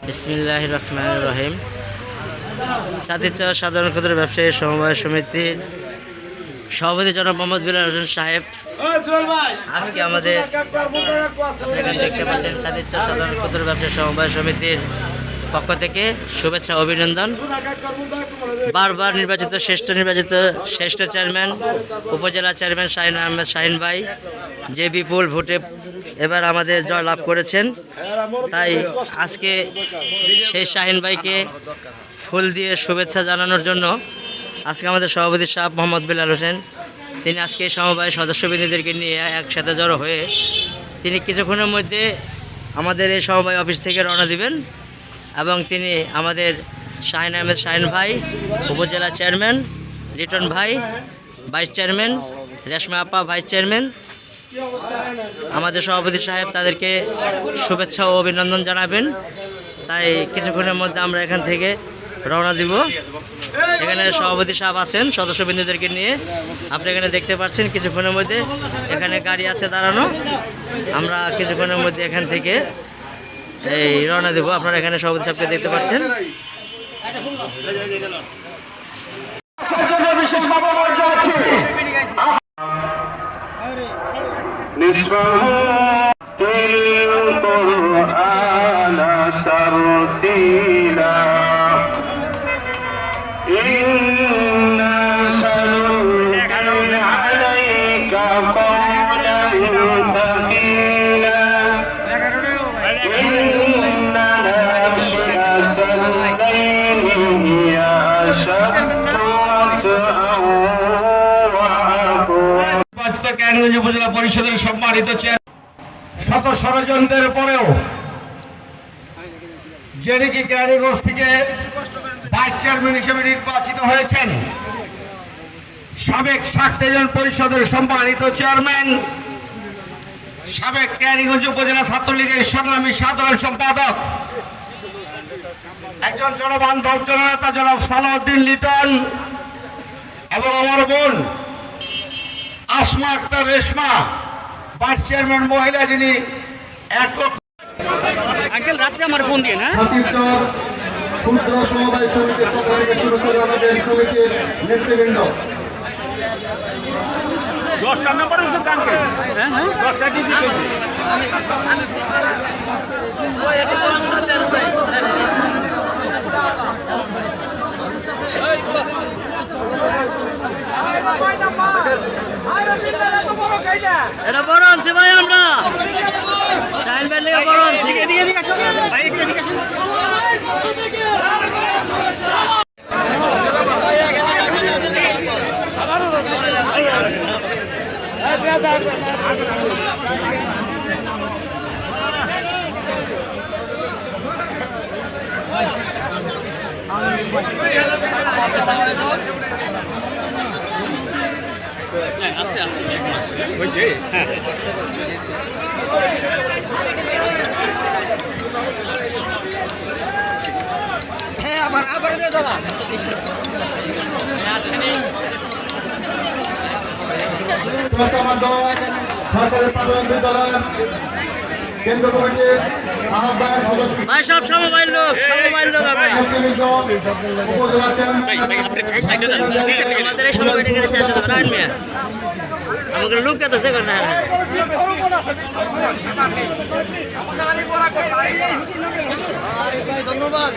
বিসমিল্লাহির রহমানির রহিম। সাদিচর সাধারণ ক্ষুদ্র ব্যবসায়ী সমবায় সমিতির সভাপতি জনাব মোহাম্মদ বিলাল হোসেন সাহেব আজকে আমাদের এখানে দেখতে পাচ্ছেন সাদিচর সাধারণ ক্ষুদ্র ব্যবসায়ী সমবায় সমিতির পক্ষ থেকে শুভেচ্ছা অভিনন্দন। বারবার নির্বাচিত শ্রেষ্ঠ চেয়ারম্যান উপজেলা চেয়ারম্যান শাহিন আহমেদ শাহিন ভাই যে বিপুল ভোটে এবার আমাদের জয় লাভ করেছেন, তাই আজকে সেই শাহিন ভাইকে ফুল দিয়ে শুভেচ্ছা জানানোর জন্য আজকে আমাদের সভাপতি সাহেব মোহাম্মদ বিলাল হোসেন তিনি আজকে সমবায়ের সদস্যবৃন্দদেরকে নিয়ে একসাথে জড়ো হয়ে তিনি কিছুক্ষণের মধ্যে আমাদের এই সমবায় অফিস থেকে রওনা দিবেন এবং তিনি আমাদের শাহিন আহমেদ শাহিন ভাই, উপজেলা চেয়ারম্যান লিটন ভাই, ভাইস চেয়ারম্যান রেশমা আপা, ভাইস চেয়ারম্যান, আমাদের সভাপতি সাহেব তাদেরকে শুভেচ্ছা ও অভিনন্দন জানাবেন। তাই কিছুক্ষণের মধ্যে আমরা এখান থেকে রওনা দিব। এখানে সভাপতি সাহেব আছেন সদস্যবৃন্দদেরকে নিয়ে, আপনি এখানে দেখতে পাচ্ছেন কিছুক্ষণের মধ্যে এখানে গাড়ি আছে দাঁড়ানো। আমরা কিছুক্ষণের মধ্যে এখান থেকে এই রওনা দেব। আপনারা এখানে সভাপতি সাহেবকে দেখতে পাচ্ছেন। উপজেলা পরিষদের সম্মানিত শত ষড়যন্ত্রের পরেও যিনি ক্যানিগঞ্জ থেকে ভাইস চেয়ারম্যান হিসেবে নির্বাচিত হয়েছেন, সাবেক সাতজন পরিষদের সম্মানিত চেয়ারম্যান, সাবেক ক্যানিগঞ্জ উপজেলা ছাত্রলীগের সংগ্রামী সাধারণ সম্পাদক, একজন জনবান্ধব জননেতা জনাব সালাউদ্দিন লিটন এবং আমার বোন আসমা আক্তার রেশমা, ভাইস চেয়ারম্যান মহিলা, যিনি 1 লক্ষ রাত্রে আমার ফোন দিয়ে না ক্ষুদ্র সমবায় সমিতির পক্ষ থেকে শুরু করে আমাদের সমিতির নেতৃবৃন্দ 10টা নাম্বার হচ্ছে ব্যাংকে 10টা ডিজিট এটা বড় আনছি ভাই, আমরা শাহিন ভাই লেগে বড় আনছি। কেন্দ্র কমিটির আহ্বায়ক ভাই সব সমবায়ের লোক আমাদের এই সমবায়টা এখানে শেষ হতে পারে মিয়া, আমাদের লোক এত সে না ধন্যবাদ।